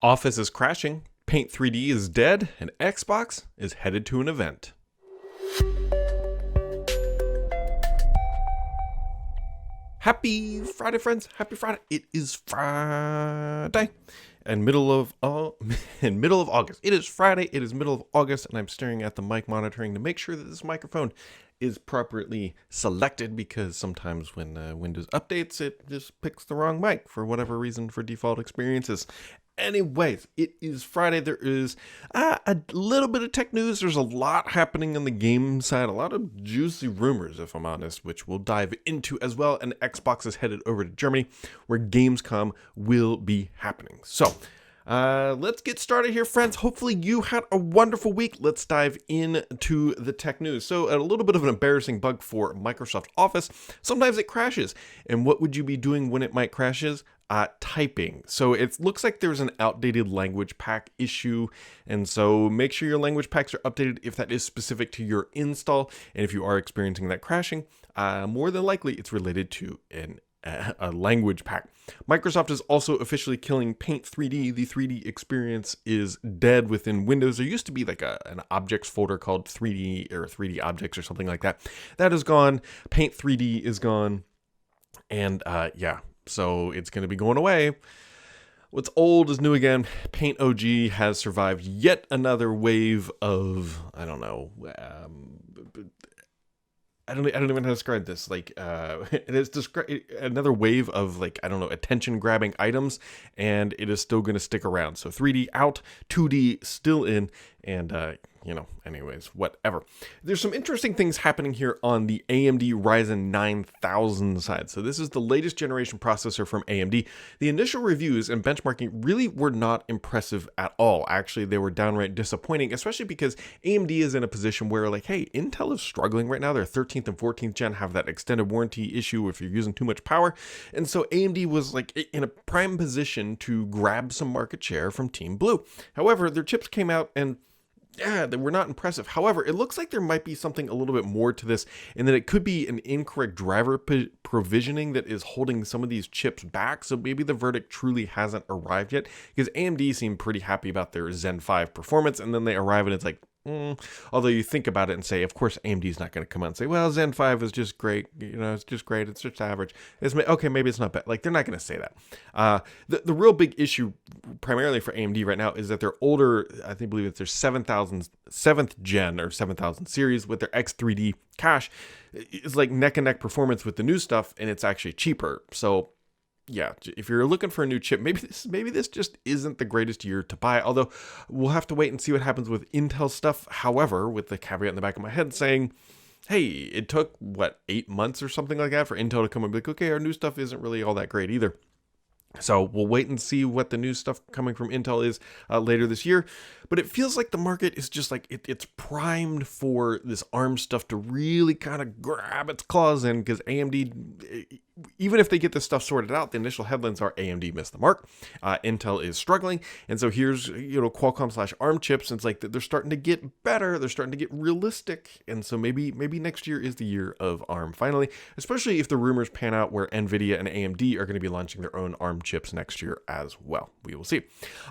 Office is crashing, Paint 3D is dead, and Xbox is headed to an event. Happy Friday, friends! Happy Friday! It is Friday, and middle of August. It is Friday. It is middle of August, and I'm staring at the mic monitoring to make sure that this microphone is properly selected, because sometimes when Windows updates, it just picks the wrong mic for whatever reason for default experiences. Anyways, it is Friday. There is a little bit of tech news. There's a lot happening on the game side, a lot of juicy rumors, if I'm honest, which we'll dive into as well. And Xbox is headed over to Germany, where Gamescom will be happening. So let's get started here, friends. Hopefully you had a wonderful week. Let's dive into the tech news. So a little bit of an embarrassing bug for Microsoft Office. Sometimes it crashes. And what would you be doing when it might crashes? Typing. So it looks like there's an outdated language pack issue, and so make sure your language packs are updated if that is specific to your install. And if you are experiencing that crashing, more than likely it's related to a language pack. Microsoft is also officially killing Paint 3D. The 3D experience is dead within Windows. There used to be like an objects folder called 3D or 3D objects or something like that. That is gone. Paint 3D is gone. And so it's going to be going away. What's old is new again. Paint OG has survived yet another wave of, I don't even know how to describe this. Like, it is another wave of, like, attention grabbing items, and it is still going to stick around. So 3D out, 2D still in, and anyways, whatever. There's some interesting things happening here on the AMD Ryzen 9000 side. So this is the latest generation processor from AMD. The initial reviews and benchmarking really were not impressive at all. Actually, they were downright disappointing, especially because AMD is in a position where, like, hey, Intel is struggling right now. Their 13th and 14th gen have that extended warranty issue if you're using too much power. And so AMD was like in a prime position to grab some market share from Team Blue. However, their chips came out and they were not impressive. However, it looks like there might be something a little bit more to this, and that it could be an incorrect driver provisioning that is holding some of these chips back. So maybe the verdict truly hasn't arrived yet, because AMD seemed pretty happy about their Zen 5 performance, and then they arrive and it's like, although you think about it and say, of course, AMD is not going to come out and say, well, Zen 5 is just great. It's just great. It's just average. Okay, maybe it's not bad. Like, they're not going to say that. The real big issue primarily for AMD right now is that their older, I believe it's their 7th gen or 7000 series with their X3D cache is like neck and neck performance with the new stuff, and it's actually cheaper. So yeah, if you're looking for a new chip, maybe this just isn't the greatest year to buy, although we'll have to wait and see what happens with Intel stuff. However, with the caveat in the back of my head saying, hey, it took, 8 months or something like that for Intel to come and be like, okay, our new stuff isn't really all that great either. So we'll wait and see what the new stuff coming from Intel is later this year. But it feels like the market is just like, it's primed for this ARM stuff to really kind of grab its claws in, because AMD, even if they get this stuff sorted out, the initial headlines are AMD missed the mark. Intel is struggling. And so here's, Qualcomm/ARM chips. And it's like they're starting to get better. They're starting to get realistic. And so maybe next year is the year of ARM finally, especially if the rumors pan out where NVIDIA and AMD are going to be launching their own ARM chips next year as well. We will see.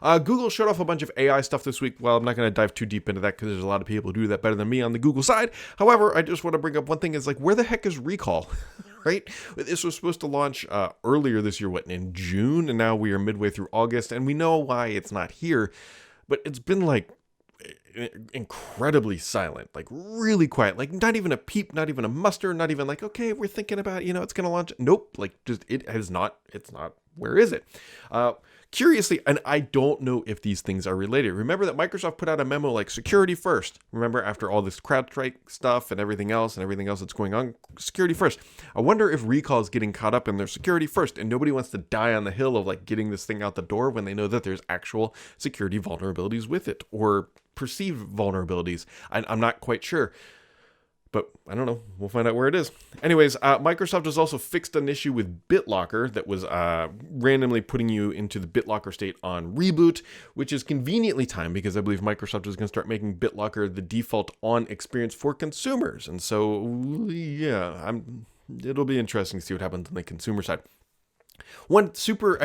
Google showed off a bunch of AI stuff this week. Well, I'm not going to dive too deep into that because there's a lot of people who do that better than me on the Google side. However, I just want to bring up one thing is, like, where the heck is Recall? Right? This was supposed to launch earlier this year, in June, and now we are midway through August, and we know why it's not here, but it's been like incredibly silent, like really quiet, like not even a peep, not even a muster, not even like, okay, we're thinking about, it's going to launch. Nope, like just it's not. Where is it? Curiously, and I don't know if these things are related. Remember that Microsoft put out a memo like security first. Remember, after all this CrowdStrike stuff and everything else that's going on, security first. I wonder if Recall is getting caught up in their security first, and nobody wants to die on the hill of like getting this thing out the door when they know that there's actual security vulnerabilities with it, or perceived vulnerabilities. I'm not quite sure. But I don't know. We'll find out where it is. Anyways, Microsoft has also fixed an issue with BitLocker that was randomly putting you into the BitLocker state on reboot, which is conveniently timed because I believe Microsoft is going to start making BitLocker the default on experience for consumers. And so, yeah, it'll be interesting to see what happens on the consumer side. One super,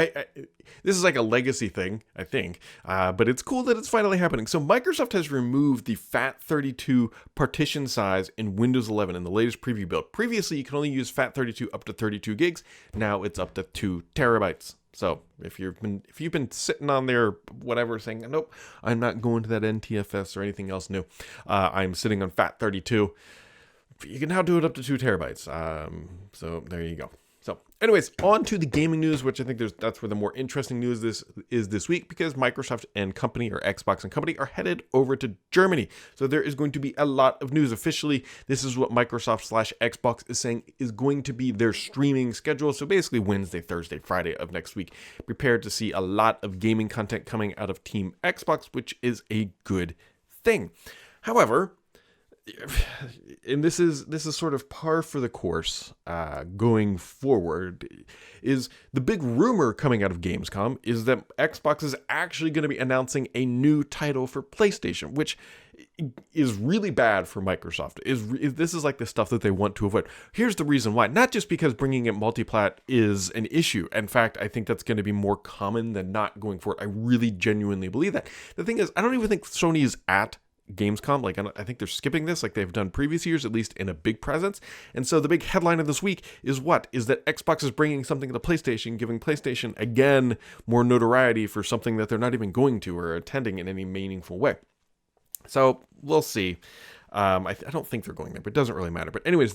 this is like a legacy thing, I think, but it's cool that it's finally happening. So Microsoft has removed the FAT32 partition size in Windows 11 in the latest preview build. Previously, you can only use FAT32 up to 32 gigs. Now it's up to 2 terabytes. So if you've been sitting on there, whatever, saying, nope, I'm not going to that NTFS or anything else new, I'm sitting on FAT32, you can now do it up to 2 terabytes. So there you go. So anyways, on to the gaming news, which I think that's where the more interesting news is this week, because Microsoft and company, or Xbox and company, are headed over to Germany. So there is going to be a lot of news. Officially, this is what Microsoft/Xbox is saying is going to be their streaming schedule. So basically Wednesday, Thursday, Friday of next week. Prepare to see a lot of gaming content coming out of Team Xbox, which is a good thing. However, and this is sort of par for the course going forward, is the big rumor coming out of Gamescom is that Xbox is actually going to be announcing a new title for PlayStation, which is really bad for Microsoft. This is like the stuff that they want to avoid. Here's the reason why. Not just because bringing it multiplat is an issue. In fact, I think that's going to be more common than not going forward. I really genuinely believe that. The thing is, I don't even think Sony is at Gamescom. Like, I think they're skipping this like they've done previous years, at least in a big presence. And so the big headline of this week is that Xbox is bringing something to PlayStation, giving PlayStation again more notoriety for something that they're not even going to or attending in any meaningful way. So we'll see. I don't think they're going there, but it doesn't really matter. But anyways,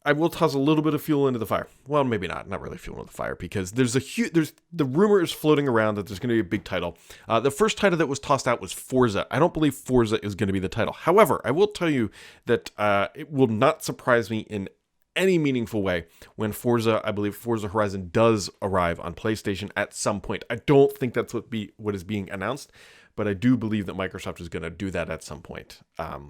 I will toss a little bit of fuel into the fire. Well, maybe not really fuel into the fire, because there's the rumor is floating around that there's going to be a big title. The first title that was tossed out was Forza. I don't believe Forza is going to be the title. However, I will tell you that it will not surprise me in any meaningful way when I believe Forza Horizon does arrive on PlayStation at some point. I don't think that's what is being announced, but I do believe that Microsoft is going to do that at some point.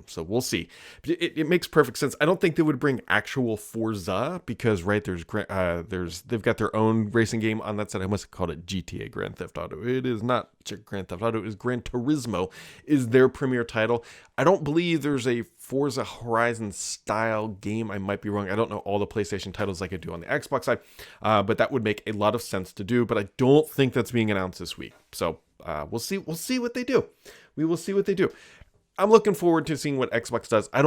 So we'll see. It makes perfect sense. I don't think they would bring actual Forza because, right, they've got their own racing game on that side. I must have called it GTA Grand Theft Auto. It is not Grand Theft Auto. It is Gran Turismo is their premier title. I don't believe there's a Forza Horizon style game. I might be wrong. I don't know all the PlayStation titles like I do on the Xbox side, but that would make a lot of sense to do. But I don't think that's being announced this week. So we'll see. We'll see what they do. We will see what they do. I'm looking forward to seeing what Xbox does. I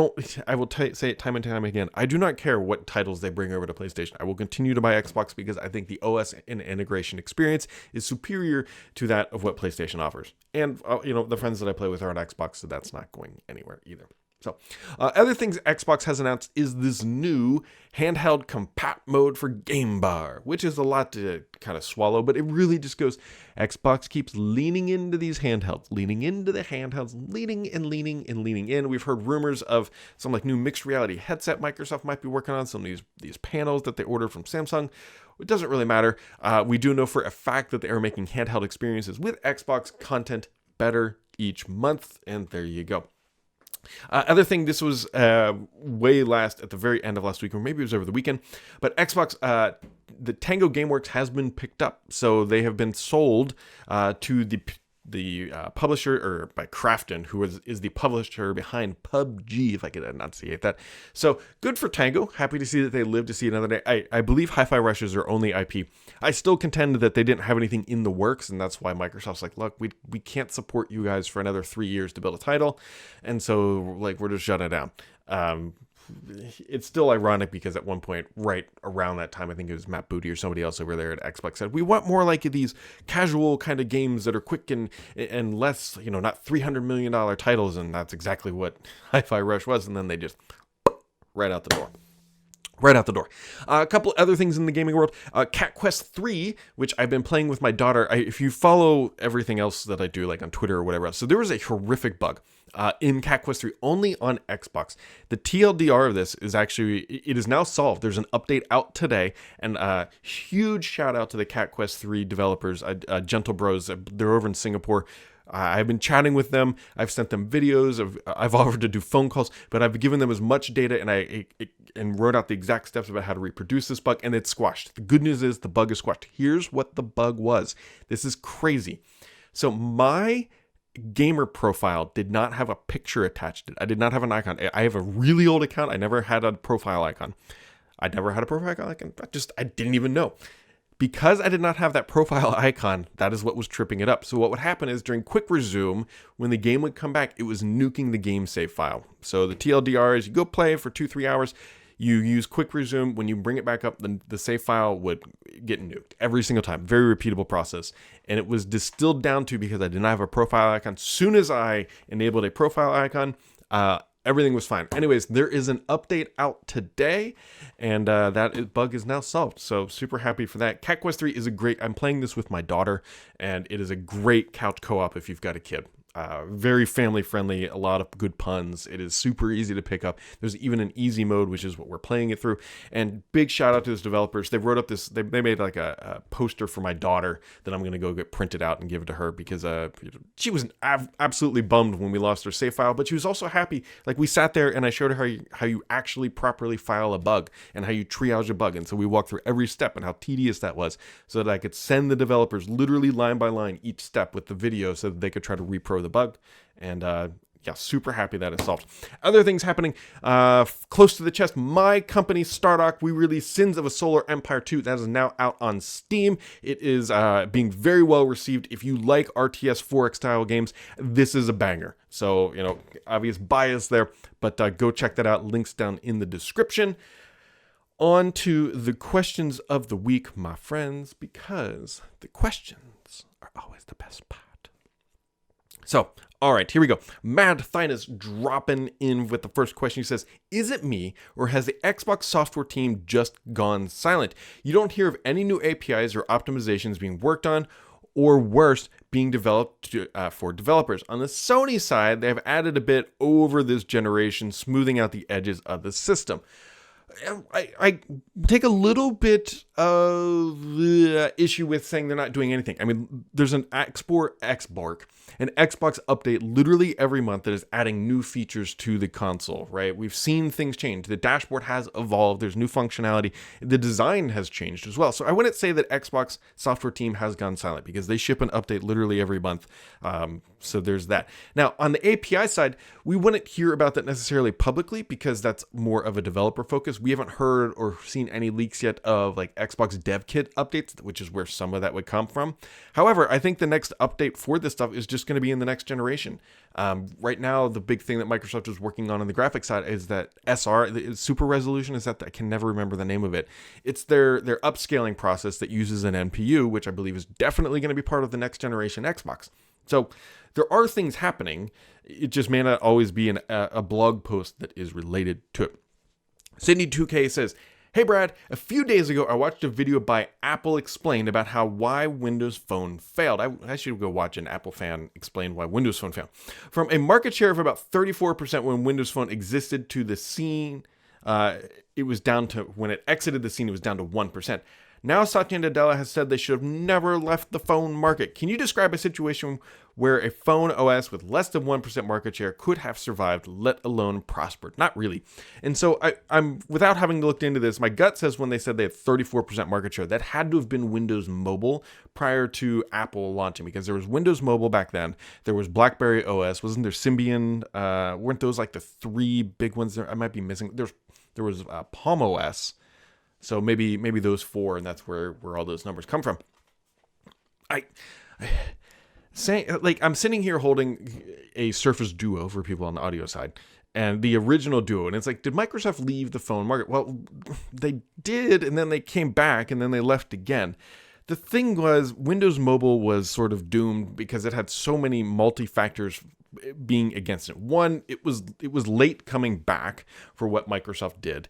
will say it time and time again. I do not care what titles they bring over to PlayStation. I will continue to buy Xbox because I think the OS and integration experience is superior to that of what PlayStation offers. And the friends that I play with are on Xbox, so that's not going anywhere either. So, other things Xbox has announced is this new handheld compat mode for Game Bar, which is a lot to kind of swallow, but it really just goes, Xbox keeps leaning into these handhelds, leaning in. We've heard rumors of some like new mixed reality headset Microsoft might be working on, some of these panels that they ordered from Samsung. It doesn't really matter. We do know for a fact that they are making handheld experiences with Xbox content better each month, and there you go. Other thing, this was way last at the very end of last week, or maybe it was over the weekend, but Xbox, the Tango Gameworks has been picked up. So they have been sold to the publisher, or by Krafton, who is the publisher behind PUBG, if I could enunciate that. So good for Tango. Happy to see that they live to see another day. I believe Hi-Fi Rush is their only IP. I still contend that they didn't have anything in the works, and that's why Microsoft's like, look, we can't support you guys for another 3 years to build a title, and so like we're just shutting it down. It's still ironic because at one point, right around that time, I think it was Matt Booty or somebody else over there at Xbox said, we want more like these casual kind of games that are quick and less, not $300 million titles. And that's exactly what Hi-Fi Rush was. And then they just right out the door. A couple other things in the gaming world. Cat Quest 3, which I've been playing with my daughter. If you follow everything else that I do, like on Twitter or whatever else, so there was a horrific bug in Cat Quest 3 only on Xbox. The TLDR of this is it is now solved. There's an update out today, and huge shout out to the Cat Quest 3 developers, Gentle Bros. They're over in Singapore. I've been chatting with them. I've sent them videos. I've offered to do phone calls, but I've given them as much data, and wrote out the exact steps about how to reproduce this bug, and it's squashed. The good news is the bug is squashed. Here's what the bug was. This is crazy. So my gamer profile did not have a picture attached to it. I did not have an icon. I have a really old account. I never had a profile icon. I didn't even know. because I did not have that profile icon, that is what was tripping it up. So what would happen is during quick resume, when the game would come back, it was nuking the game save file. So the TLDR is you go play for 2-3 hours, you use quick resume. When you bring it back up, the save file would get nuked every single time. Very repeatable process. And it was distilled down to, because I did not have a profile icon, soon as I enabled a profile icon, everything was fine. Anyways, there is an update out today, and that bug is now solved. So super happy for that. Cat Quest 3 is I'm playing this with my daughter, and it is a great couch co-op if you've got a kid. Very family friendly, a lot of good puns. It is super easy to pick up. There's even an easy mode, which is what we're playing it through. And big shout out to those developers. They wrote up this, they made like a poster for my daughter that I'm going to go get printed out and give it to her, because she was absolutely bummed when we lost her save file, but she was also happy. Like, we sat there and I showed her how you actually properly file a bug and how you triage a bug. And so we walked through every step and how tedious that was, so that I could send the developers literally line by line each step with the video, so that they could try to repro the bug. And yeah, super happy that it's solved. Other things happening close to the chest. My company, Stardock, we released Sins of a Solar Empire 2. That is now out on Steam. It is being very well received. If you like RTS 4X style games, this is a banger. So, obvious bias there, but go check that out. Links down in the description. On to the questions of the week, my friends, because the questions are always the best part. So, all right, here we go. Mad Thinus dropping in with the first question. He says, is it me, or has the Xbox software team just gone silent? You don't hear of any new APIs or optimizations being worked on, or worse, being developed for developers. On the Sony side, they have added a bit over this generation, smoothing out the edges of the system. I take a little bit of issue with saying they're not doing anything. I mean, there's an an Xbox update literally every month that is adding new features to the console, right? We've seen things change. The dashboard has evolved. There's new functionality. The design has changed as well. So I wouldn't say that Xbox software team has gone silent, because they ship an update literally every month. So there's that. Now, on the API side, we wouldn't hear about that necessarily publicly, because that's more of a developer focus. We haven't heard or seen any leaks yet of like Xbox Dev Kit updates, which is where some of that would come from. However, I think the next update for this stuff is just going to be in the next generation. Right now, the big thing that Microsoft is working on the graphics side is that SR, the super resolution, is that I can never remember the name of it. It's their upscaling process that uses an NPU, which I believe is definitely going to be part of the next generation Xbox. So there are things happening. It just may not always be a blog post that is related to it. Sydney2K says, hey Brad, a few days ago I watched a video by Apple Explained about why Windows Phone failed. I should go watch an Apple fan explain why Windows Phone failed. From a market share of about 34% when Windows Phone existed to the scene, it was down to, when it exited the scene, it was down to 1%. Now Satya Nadella has said they should have never left the phone market. Can you describe a situation where a phone OS with less than 1% market share could have survived, let alone prospered? Not really. And so I'm without having looked into this, my gut says when they said they had 34% market share, that had to have been Windows Mobile prior to Apple launching, because there was Windows Mobile back then. There was BlackBerry OS. Wasn't there Symbian? Weren't those like the three big ones there? I might be missing. There was Palm OS. So maybe those four, and that's where all those numbers come from. I'm sitting here holding a Surface Duo for people on the audio side, and the original Duo, and it's like, did Microsoft leave the phone market? Well, they did, and then they came back, and then they left again. The thing was, Windows Mobile was sort of doomed because it had so many multi-factors being against it. One, it was late coming back for what Microsoft did.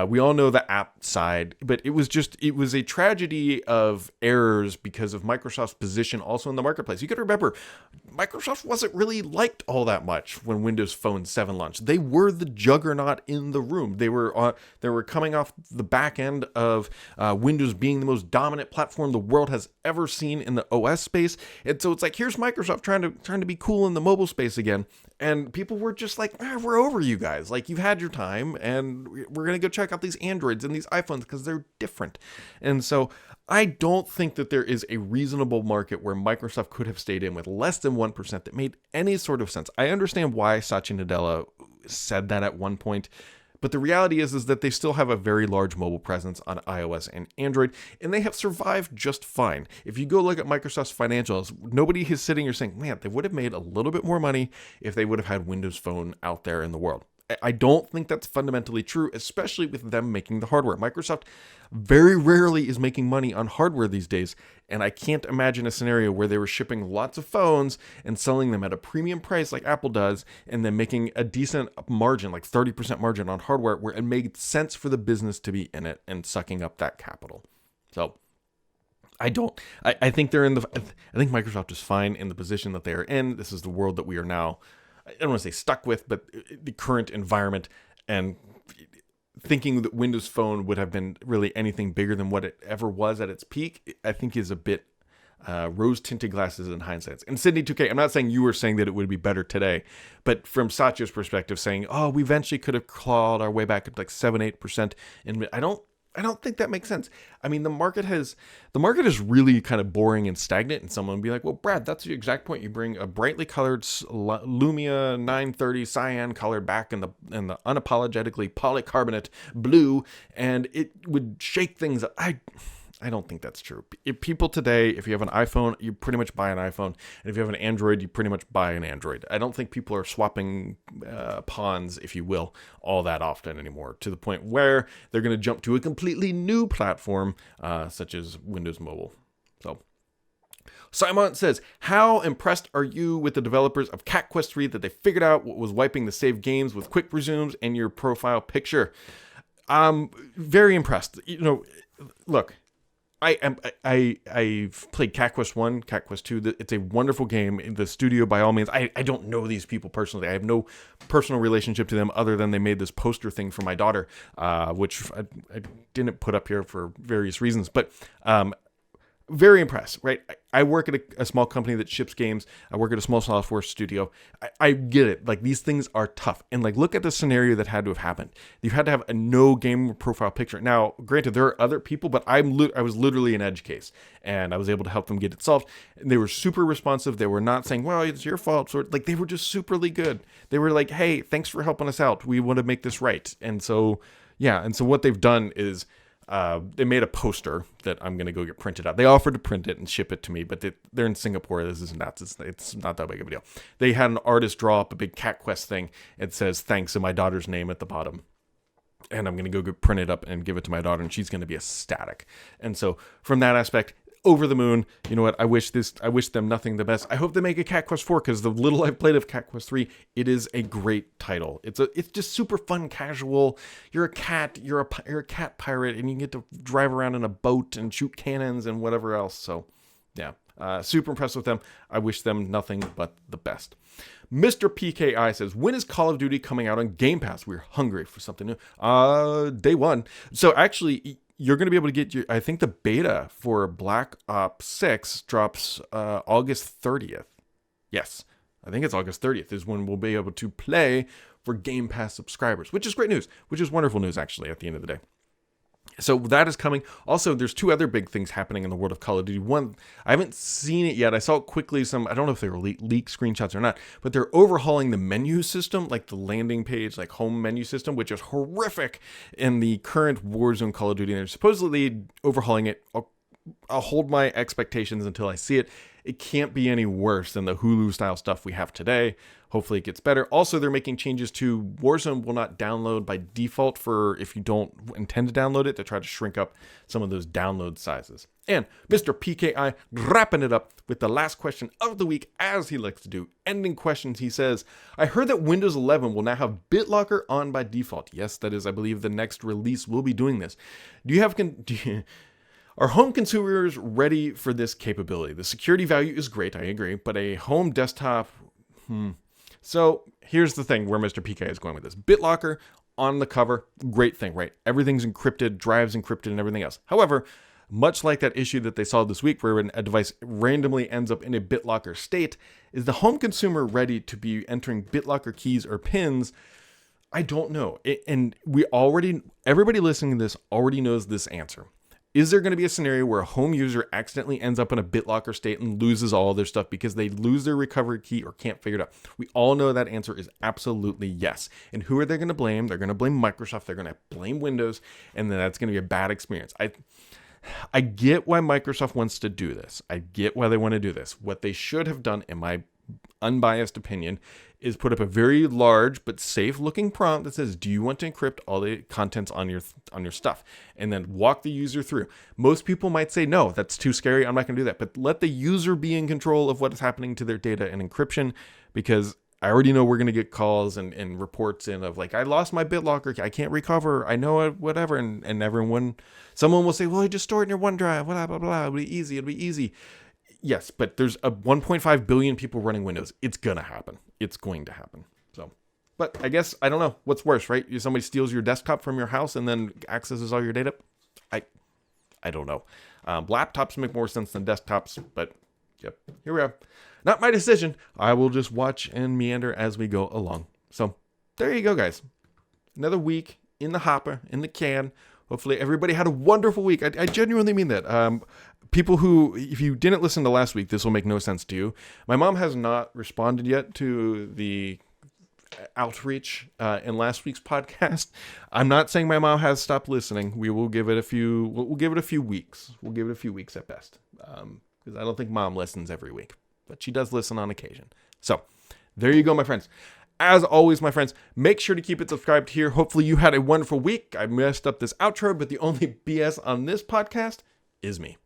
We all know the app side, but it was a tragedy of errors because of Microsoft's position also in the marketplace. You got to remember, Microsoft wasn't really liked all that much when Windows Phone 7 launched. They were the juggernaut in the room. They were coming off the back end of Windows being the most dominant platform the world has ever seen in the OS space. And so it's like, here's Microsoft trying to be cool in the mobile space again. And people were just like, we're over you guys. Like, you've had your time, and we're going to go check out these Androids and these iPhones because they're different. And so I don't think that there is a reasonable market where Microsoft could have stayed in with less than 1% that made any sort of sense. I understand why Satya Nadella said that at one point, But the reality is that they still have a very large mobile presence on iOS and Android, and they have survived just fine. If you go look at Microsoft's financials, nobody is sitting here saying, man, they would have made a little bit more money if they would have had Windows Phone out there in the world. I don't think that's fundamentally true, especially with them making the hardware. Microsoft very rarely is making money on hardware these days, and I can't imagine a scenario where they were shipping lots of phones and selling them at a premium price like Apple does, and then making a decent margin, like 30% margin on hardware, where it made sense for the business to be in it and sucking up that capital. So I think I think Microsoft is fine in the position that they are in. This is the world that we are now, I don't want to say stuck with, but the current environment, and thinking that Windows Phone would have been really anything bigger than what it ever was at its peak, I think is a bit rose-tinted glasses in hindsight. And Sydney 2K, I'm not saying you were saying that it would be better today, but from Satya's perspective, saying, oh, we eventually could have clawed our way back up like 7-8%. And I don't think that makes sense. I mean, the market is really kind of boring and stagnant, and someone would be like, well, Brad, that's the exact point. You bring a brightly colored Lumia 930 cyan color back in the unapologetically polycarbonate blue, and it would shake things up. I don't think that's true. If people today, if you have an iPhone, you pretty much buy an iPhone. And if you have an Android, you pretty much buy an Android. I don't think people are swapping pawns, if you will, all that often anymore, to the point where they're going to jump to a completely new platform, such as Windows Mobile. So Simon says, how impressed are you with the developers of Cat Quest 3 that they figured out what was wiping the saved games with quick resumes and your profile picture? I'm very impressed. Look, I've played Cat Quest 1, Cat Quest 2. It's a wonderful game. The studio, by all means, I don't know these people personally. I have no personal relationship to them other than they made this poster thing for my daughter, which I didn't put up here for various reasons. But very impressed, right? I work at a small company that ships games. I work at a small software studio. I get it. Like, these things are tough. And like, look at the scenario that had to have happened. You had to have a no game profile picture. Now, granted, there are other people, but I was literally an edge case, and I was able to help them get it solved. And they were super responsive. They were not saying, well, it's your fault. So, like, they were just superly good. They were like, hey, thanks for helping us out. We want to make this right. And so, yeah. And so what they've done is, they made a poster that I'm going to go get printed out. They offered to print it and ship it to me, but they're in Singapore. This is nuts. It's not that big of a deal. They had an artist draw up a big Cat Quest thing. It says thanks and my daughter's name at the bottom. And I'm going to go get print it up and give it to my daughter, and she's going to be ecstatic. And so from that aspect, over the moon. You know what? I wish them nothing but the best. I hope they make a Cat Quest 4, because the little I've played of Cat Quest 3, it is a great title. It's just super fun, casual. You're a cat, you're a cat pirate, and you get to drive around in a boat and shoot cannons and whatever else. So, yeah, super impressed with them. I wish them nothing but the best. Mr. PKI says, when is Call of Duty coming out on Game Pass? We're hungry for something new. Day one. So actually, you're going to be able to get I think the beta for Black Ops 6 drops August 30th. Yes, I think it's August 30th is when we'll be able to play for Game Pass subscribers, which is great news, which is wonderful news, actually, at the end of the day. So that is coming. Also, there's two other big things happening in the world of Call of Duty. One, I haven't seen it yet. I saw it quickly. I don't know if they were leaked screenshots or not, but they're overhauling the menu system, like the landing page, like home menu system, which is horrific in the current Warzone Call of Duty. They're supposedly overhauling it. I'll hold my expectations until I see it. It can't be any worse than the Hulu style stuff we have today. Hopefully it gets better. Also, they're making changes to Warzone will not download by default for if you don't intend to download it, to try to shrink up some of those download sizes. And Mr. PKI wrapping it up with the last question of the week, as he likes to do. Ending questions, he says, I heard that Windows 11 will now have BitLocker on by default. Yes, that is, I believe, the next release will be doing this. Are home consumers ready for this capability? The security value is great, I agree, but a home desktop, So here's the thing where Mr. PK is going with this. BitLocker on the cover, great thing, right? Everything's encrypted, drives encrypted, and everything else. However, much like that issue that they saw this week where a device randomly ends up in a BitLocker state, is the home consumer ready to be entering BitLocker keys or pins? I don't know. And everybody listening to this already knows this answer. Is there going to be a scenario where a home user accidentally ends up in a BitLocker state and loses all their stuff because they lose their recovery key or can't figure it out? We all know that answer is absolutely yes. And who are they going to blame? They're going to blame Microsoft. They're going to blame Windows. And then that's going to be a bad experience. I get why Microsoft wants to do this. I get why they want to do this. What they should have done, in my unbiased opinion, is put up a very large but safe looking prompt that says, do you want to encrypt all the contents on your stuff? And then walk the user through. Most people might say, no, that's too scary, I'm not going to do that. But let the user be in control of what is happening to their data and encryption, because I already know we're going to get calls and reports in of like, I lost my BitLocker, I can't recover, I know it, whatever. And someone will say, well, I just store it in your OneDrive, blah, blah, blah, it'll be easy. Yes, but there's a 1.5 billion people running Windows. It's going to happen. It's going to happen. So, but I guess, I don't know what's worse, right? If somebody steals your desktop from your house and then accesses all your data. I don't know. Laptops make more sense than desktops, but yep, here we are. Not my decision. I will just watch and meander as we go along. So there you go, guys. Another week in the hopper, in the can. Hopefully everybody had a wonderful week. I genuinely mean that. People who, if you didn't listen to last week, this will make no sense to you. My mom has not responded yet to the outreach in last week's podcast. I'm not saying my mom has stopped listening. We will give it a few. We'll give it a few weeks. We'll give it a few weeks at best, because I don't think mom listens every week, but she does listen on occasion. So there you go, my friends. As always, my friends, make sure to keep it subscribed here. Hopefully you had a wonderful week. I messed up this outro, but the only BS on this podcast is me.